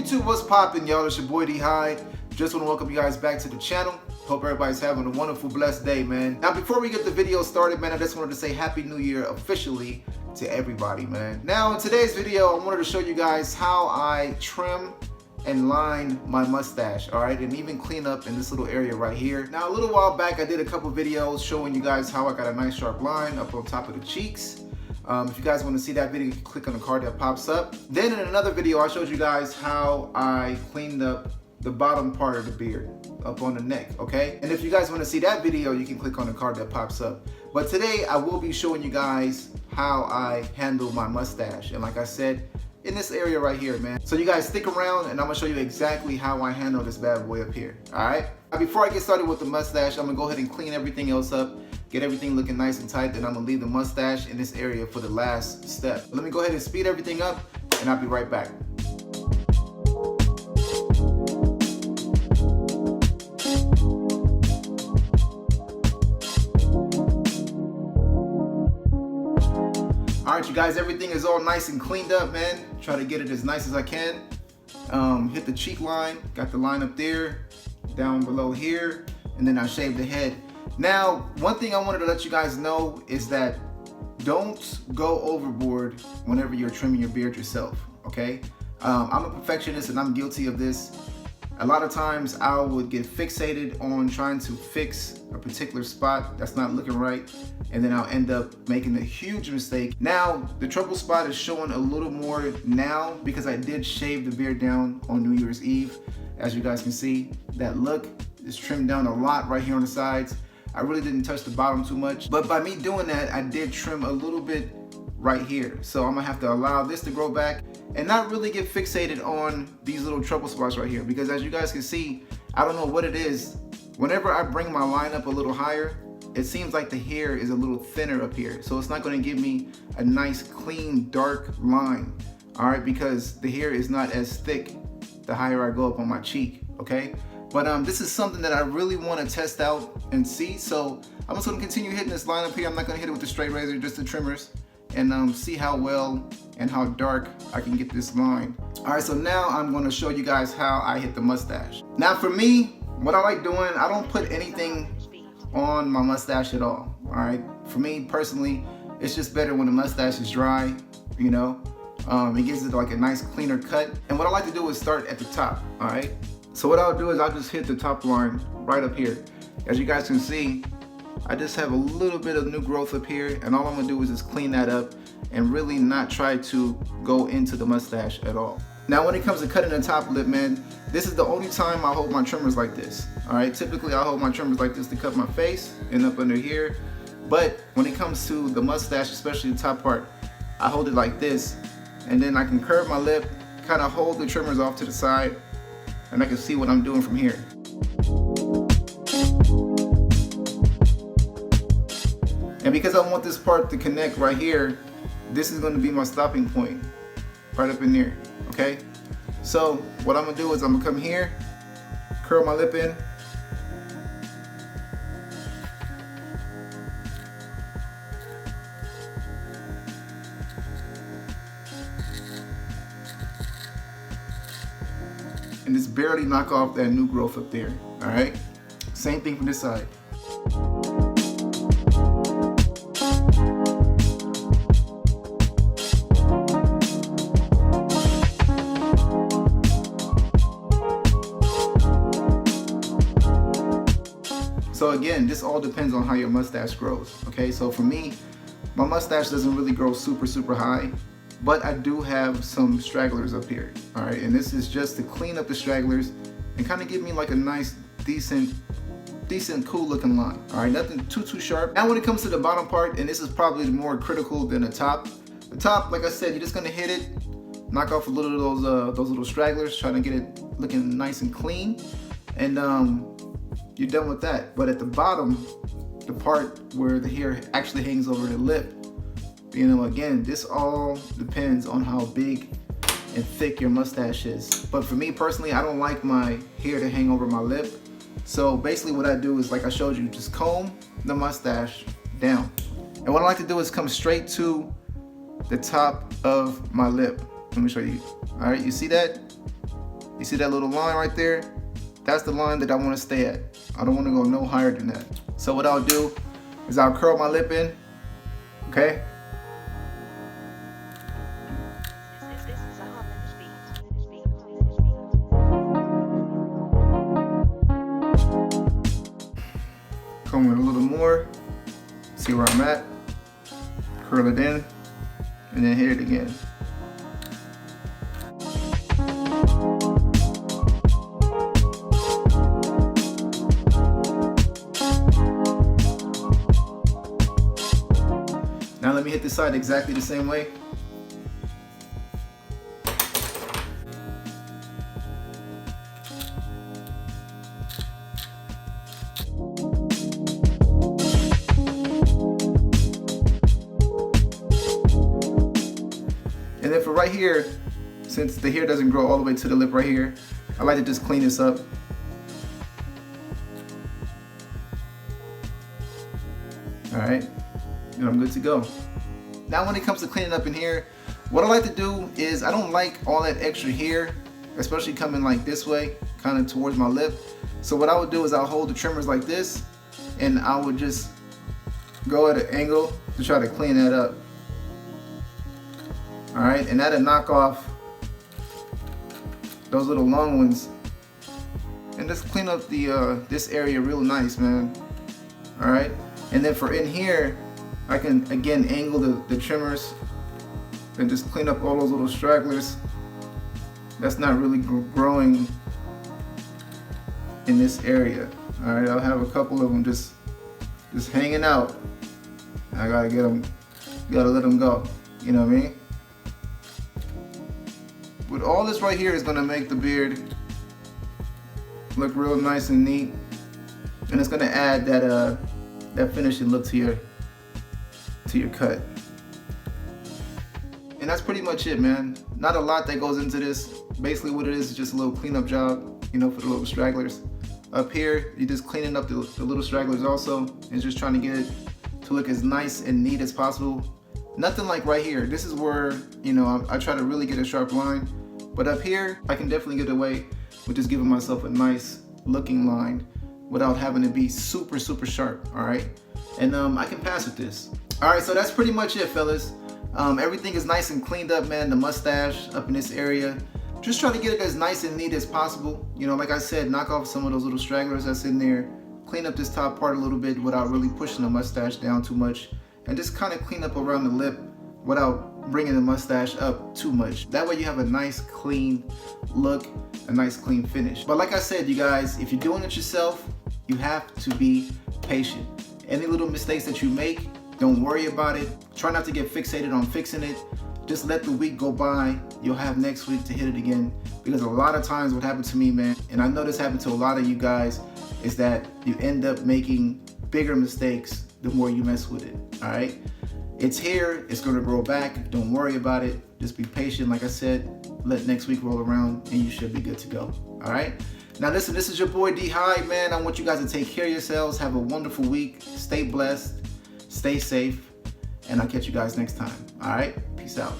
YouTube, what's poppin', y'all? It's your boy D Hyde. Just want to welcome you guys back to the channel. Hope everybody's having a wonderful, blessed day, man. Now, before we get the video started, man, I just wanted to say Happy New Year officially to everybody, man. Now, in today's video, I wanted to show you guys how I trim and line my mustache, all right, and even clean up in this little area right here. Now, a little while back, I did a couple videos showing you guys how I got a nice sharp line up on top of the cheeks. If you guys want to see that video, you can click on the card that pops up. Then in another video, I showed you guys how I cleaned up the bottom part of the beard up on the neck, okay? And if you guys want to see that video, you can click on the card that pops up. But today, I will be showing you guys how I handle my mustache. And like I said, in this area right here, man. So you guys stick around and I'm gonna show you exactly how I handle this bad boy up here, all right? Now, before I get started with the mustache, I'm gonna go ahead and clean everything else up, get everything looking nice and tight, then I'm gonna leave the mustache in this area for the last step. Let me go ahead and speed everything up and I'll be right back. All right, you guys, everything is all nice and cleaned up, man. Try to get it as nice as I can. Hit the cheek line, got the line up there, down below here, and then I shaved the head. Now, one thing I wanted to let you guys know is that don't go overboard whenever you're trimming your beard yourself, okay? I'm a perfectionist and I'm guilty of this. A lot of times I would get fixated on trying to fix a particular spot that's not looking right, and then I'll end up making a huge mistake. Now, the trouble spot is showing a little more now because I did shave the beard down on New Year's Eve. As you guys can see, that look is trimmed down a lot right here on the sides. I really didn't touch the bottom too much, but by me doing that, I did trim a little bit right here. So I'm gonna have to allow this to grow back and not really get fixated on these little trouble spots right here, because as you guys can see, I don't know what it is. Whenever I bring my line up a little higher, it seems like the hair is a little thinner up here. So it's not gonna give me a nice, clean, dark line, all right, because the hair is not as thick the higher I go up on my cheek, okay? But this is something that I really want to test out and see. So I'm just going to continue hitting this line up here. I'm not going to hit it with the straight razor, just the trimmers, and see how well and how dark I can get this line. All right, so now I'm going to show you guys how I hit the mustache. Now for me, what I like doing, I don't put anything on my mustache at all. All right, for me personally, it's just better when the mustache is dry, you know. It gives it like a nice cleaner cut. And what I like to do is start at the top, all right? So what I'll do is I'll just hit the top line right up here. As you guys can see, I just have a little bit of new growth up here, and all I'm gonna do is just clean that up and really not try to go into the mustache at all. Now when it comes to cutting the top lip, man, this is the only time I hold my trimmers like this. All right, typically I hold my trimmers like this to cut my face and up under here. But when it comes to the mustache, especially the top part, I hold it like this, and then I can curve my lip, kind of hold the trimmers off to the side, and I can see what I'm doing from here. And because I want this part to connect right here, this is going to be my stopping point, right up in there, okay? So what I'm gonna do is I'm gonna come here, curl my lip in, and just barely knock off that new growth up there, all right? Same thing from this side. So again, this all depends on how your mustache grows, okay? So for me, my mustache doesn't really grow super high, but I do have some stragglers up here, all right? And this is just to clean up the stragglers and kind of give me like a nice, decent, cool looking line, all right? Nothing too sharp. Now when it comes to the bottom part, and this is probably more critical than the top, like I said, you're just gonna hit it, knock off a little of those little stragglers, trying to get it looking nice and clean, and you're done with that. But at the bottom, the part where the hair actually hangs over the lip, you know, again, this all depends on how big and thick your mustache is. But for me personally, I don't like my hair to hang over my lip. So basically what I do is, like I showed you, just comb the mustache down. And what I like to do is come straight to the top of my lip. Let me show you. All right, you see that? You see that little line right there? That's the line that I want to stay at. I don't want to go no higher than that. So what I'll do is I'll curl my lip in, okay? Comb it a little more, see where I'm at, curl it in, and then hit it again. Now let me hit this side exactly the same way. And then for right here, since the hair doesn't grow all the way to the lip right here, I like to just clean this up. All right, and I'm good to go. Now when it comes to cleaning up in here, what I like to do is I don't like all that extra hair, especially coming like this way, kind of towards my lip. So what I would do is I'll hold the trimmers like this, and I would just go at an angle to try to clean that up. All right, and that'll knock off those little long ones, and just clean up the this area real nice, man. All right, and then for in here, I can again angle the trimmers and just clean up all those little stragglers that's not really growing in this area. All right, I'll have a couple of them just hanging out. I gotta get them, gotta let them go. You know what I mean? But all this right here is gonna make the beard look real nice and neat, and it's gonna add that that finishing look to your cut. And that's pretty much it, man. Not a lot that goes into this. Basically what it is just a little cleanup job, you know, for the little stragglers. Up here, you're just cleaning up the little stragglers also, and just trying to get it to look as nice and neat as possible. Nothing like right here. This is where, you know, I try to really get a sharp line. But up here, I can definitely get away with just giving myself a nice looking line without having to be super, super sharp, all right? And I can pass with this. All right, so that's pretty much it, fellas. Everything is nice and cleaned up, man. The mustache up in this area. Just trying to get it as nice and neat as possible. You know, like I said, knock off some of those little stragglers that's in there. Clean up this top part a little bit without really pushing the mustache down too much. And just kind of clean up around the lip without bringing the mustache up too much. That way you have a nice clean look, a nice clean finish. But like I said, you guys, if you're doing it yourself, you have to be patient. Any little mistakes that you make, don't worry about it. Try not to get fixated on fixing it. Just let the week go by. You'll have next week to hit it again. Because a lot of times what happened to me, man, and I know this happened to a lot of you guys, is that you end up making bigger mistakes the more you mess with it, all right? It's here, it's gonna grow back. Don't worry about it. Just be patient. Like I said, let next week roll around and you should be good to go, all right? Now listen, this is your boy D High, man. I want you guys to take care of yourselves. Have a wonderful week. Stay blessed, stay safe, and I'll catch you guys next time, all right? Peace out.